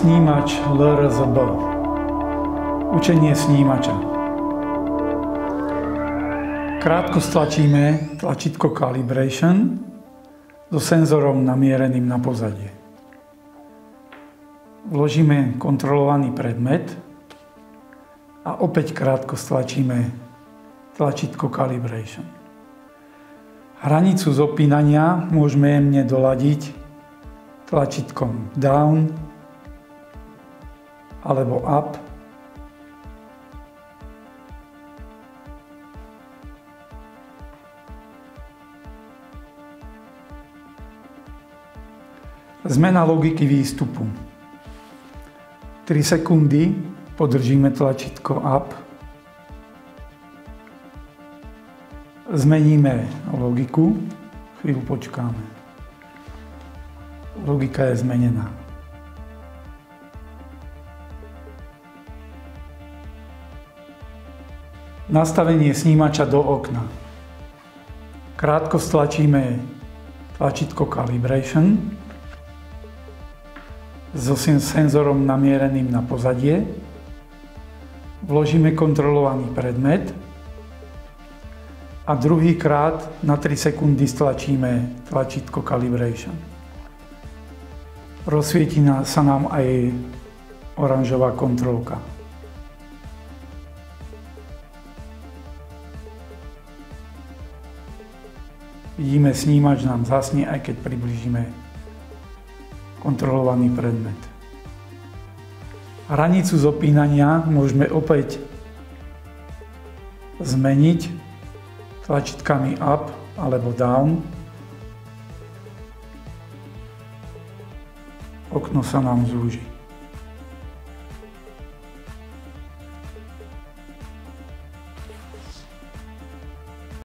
Snímač LRZB. Učenie snímača. Krátko stlačíme tlačítko Calibration so senzorom namiereným na pozadie. Vložíme kontrolovaný predmet a opäť krátko stlačíme tlačítko Calibration. Hranicu zopínania môžeme jemne doladiť tlačítkom Down alebo Up. Zmena logiky výstupu. 3 sekundy podržíme tlačítko Up. Zmeníme logiku. Chvíľu počkáme. Logika je zmenená. Nastavenie snímača do okna. Krátko stlačíme tlačítko Calibration so senzorom namiereným na pozadie. Vložíme kontrolovaný predmet a druhýkrát na 3 sekundy stlačíme tlačítko Calibration. Rozsvieti sa nám aj oranžová kontrolka. Vidíme, snímač nám zhasne, aj keď priblížime kontrolovaný predmet. Hranicu zopínania môžeme opäť zmeniť tlačítkami Up alebo Down. Okno sa nám zúži.